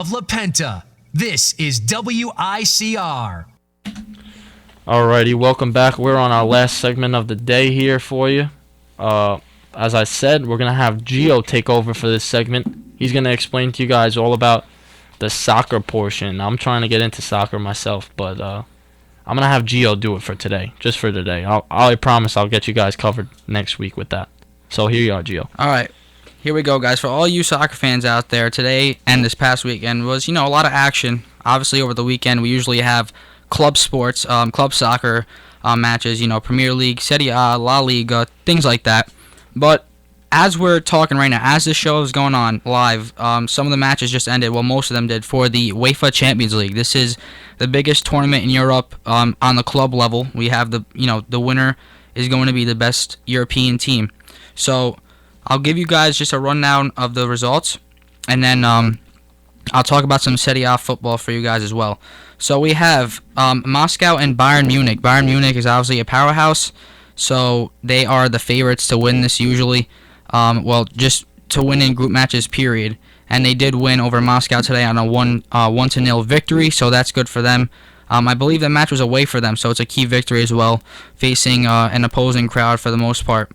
of La Penta. This is WICR. Alrighty, welcome back. We're on our last segment of the day here for you. As I said, we're going to have Gio take over for this segment. He's going to explain to you guys all about the soccer portion. I'm trying to get into soccer myself, but I'm going to have Gio do it for today, just for today. I promise I'll get you guys covered next week with that. So here you are, Gio. All right. Here we go, guys. For all you soccer fans out there, today and this past weekend was, a lot of action. Obviously, over the weekend, we usually have club sports, club soccer matches, Premier League, Serie A, La Liga, things like that. But as we're talking right now, as this show is going on live, some of the matches just ended. Well, most of them did for the UEFA Champions League. This is the biggest tournament in Europe on the club level. We have the winner is going to be the best European team. So I'll give you guys just a rundown of the results, and then I'll talk about some Serie A football for you guys as well. So we have Moscow and Bayern Munich. Bayern Munich is obviously a powerhouse, so they are the favorites to win this usually. Just to win in group matches, period. And they did win over Moscow today on a 1-0 victory, so that's good for them. I believe the match was away for them, so it's a key victory as well, facing an opposing crowd for the most part.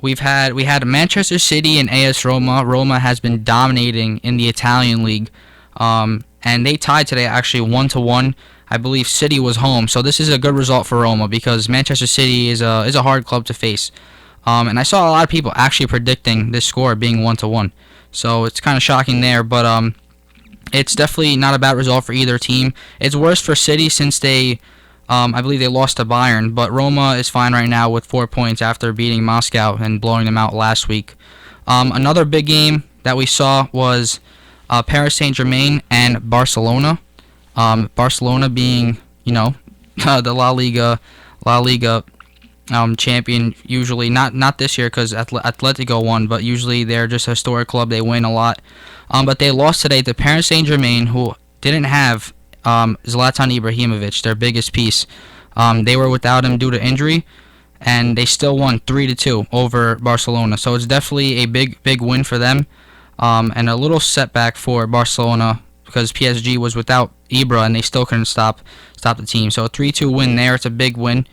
We had Manchester City and AS Roma. Roma has been dominating in the Italian league, and they tied today actually 1-1. I believe City was home, so this is a good result for Roma because Manchester City is a hard club to face. And I saw a lot of people actually predicting this score being 1-1, so it's kind of shocking there. But it's definitely not a bad result for either team. It's worse for City since they. I believe they lost to Bayern, but Roma is fine right now with 4 points after beating Moscow and blowing them out last week. Another big game that we saw was Paris Saint-Germain and Barcelona. Barcelona being, the La Liga champion usually. Not this year because Atletico won, but usually they're just a historic club. They win a lot. But they lost today to Paris Saint-Germain, who didn't have Zlatan Ibrahimovic, their biggest piece. They were without him due to injury, and they still won 3-2 over Barcelona. So it's definitely a big win for them, and a little setback for Barcelona because PSG was without Ibra and they still couldn't stop the team. So a 3-2 win there. It's a big win.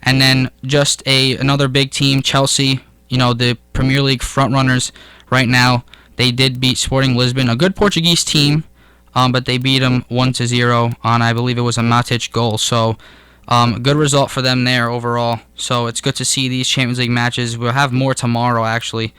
And then just another big team, Chelsea. The Premier League frontrunners right now. They did beat Sporting Lisbon, a good Portuguese team. But they beat them 1-0 on, I believe it was a Matic goal. So, good result for them there overall. So it's good to see these Champions League matches. We'll have more tomorrow, actually.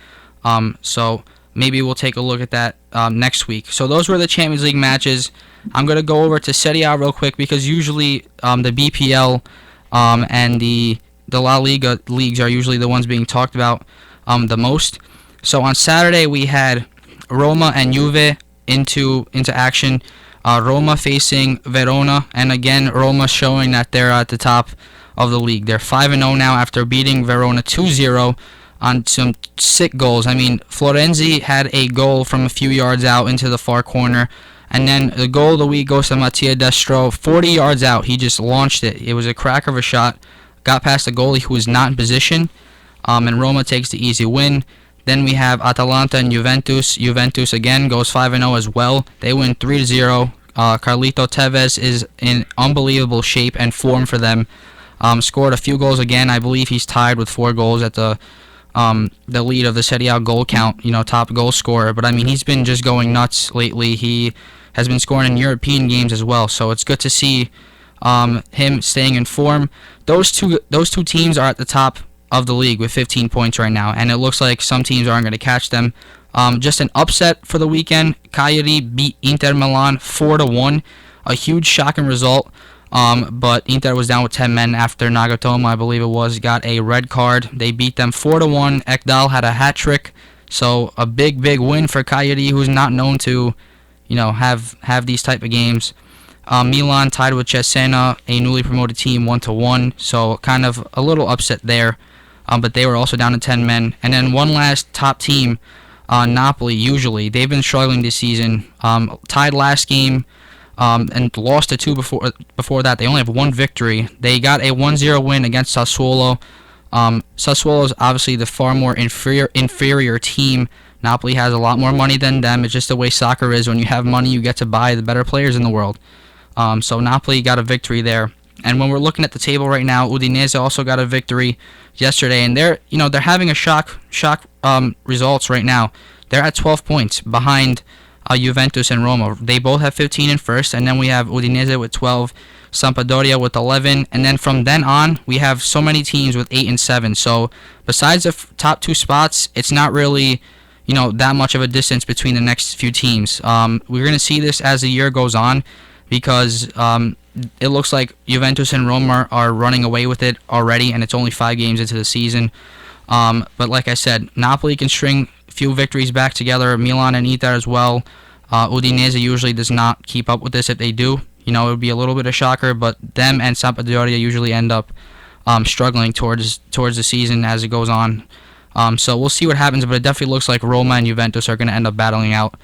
So maybe we'll take a look at that next week. So those were the Champions League matches. I'm going to go over to Serie A real quick because usually the BPL and the La Liga leagues are usually the ones being talked about the most. So on Saturday we had Roma and Juve into action. Roma facing Verona, and again Roma showing that they're at the top of the league. They're 5-0 now after beating Verona 2-0 on some sick goals. I mean, Florenzi had a goal from a few yards out into the far corner, and then the goal of the week goes to Mattia Destro, 40 yards out. He just launched it. It was a cracker of a shot, got past the goalie who was not in position, and Roma takes the easy win. Then we have Atalanta and Juventus. Juventus again goes 5-0 as well. They win 3-0. Carlito Tevez is in unbelievable shape and form for them. Scored a few goals again. I believe he's tied with 4 goals at the lead of the Serie A goal count, top goal scorer. But I mean, he's been just going nuts lately. He has been scoring in European games as well. So it's good to see him staying in form. Those two teams are at the top of the league with 15 points right now, and it looks like some teams aren't going to catch them. Just an upset for the weekend. Cagliari beat Inter Milan 4-1, a huge shocking result. But Inter was down with 10 men after Nagatomo, I believe it was, got a red card. They beat them 4-1. Ekdal had a hat trick, so a big win for Cagliari, who's not known to, have these type of games. Milan tied with Cesena, a newly promoted team, 1-1. So kind of a little upset there. But they were also down to 10 men. And then one last top team, Napoli, usually. They've been struggling this season. Tied last game and lost to 2 before that. They only have 1 victory. They got a 1-0 win against Sassuolo. Sassuolo is obviously the far more inferior team Napoli has a lot more money than them. It's just the way soccer is. When you have money, you get to buy the better players in the world. So Napoli got a victory there. And when we're looking at the table right now, Udinese also got a victory yesterday, and they're having a shock results right now. They're at 12 points behind Juventus and Roma. They both have 15 in first, and then we have Udinese with 12, Sampdoria with 11, and then from then on we have so many teams with 8 and 7. So besides the top 2 spots, it's not really that much of a distance between the next few teams. We're going to see this as the year goes on, because it looks like Juventus and Roma are running away with it already, and it's only 5 games into the season. But like I said, Napoli can string a few victories back together, Milan and Inter as well. Udinese usually does not keep up with this. If they do, it would be a little bit of a shocker, but them and Sampdoria usually end up struggling towards the season as it goes on. So we'll see what happens, but it definitely looks like Roma and Juventus are going to end up battling out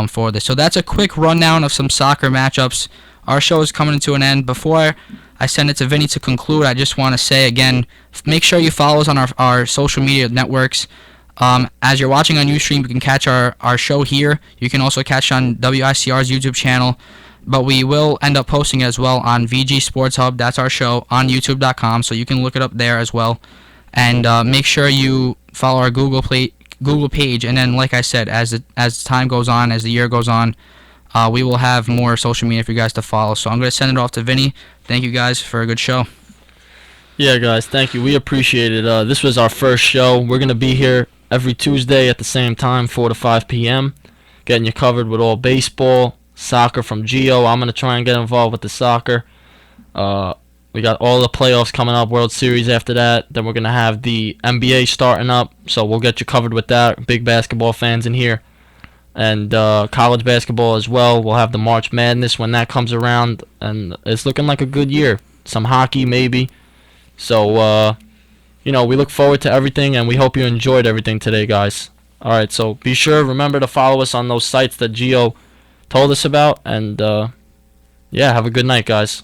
for this. So that's a quick rundown of some soccer matchups. Our show is coming to an end. Before I send it to Vinny to conclude, I just want to say again, make sure you follow us on our social media networks. As you're watching on Ustream, you can catch our show here. You can also catch on WICR's YouTube channel. But we will end up posting it as well on VG Sports Hub. That's our show on YouTube.com, so you can look it up there as well. And make sure you follow our Google page. And then, like I said, as time goes on, as the year goes on, we will have more social media for you guys to follow. So I'm going to send it off to Vinny. Thank you guys for a good show. Yeah, guys, thank you. We appreciate it. This was our first show. We're going to be here every Tuesday at the same time, 4 to 5 p.m., getting you covered with all baseball, soccer from Gio. I'm going to try and get involved with the soccer. We got all the playoffs coming up, World Series after that. Then we're going to have the NBA starting up, so we'll get you covered with that. Big basketball fans in here. And college basketball as well. We'll have the March Madness when that comes around, and it's looking like a good year. Some hockey maybe. So, we look forward to everything, and we hope you enjoyed everything today, guys. All right, so be sure, remember to follow us on those sites that Gio told us about, and have a good night, guys.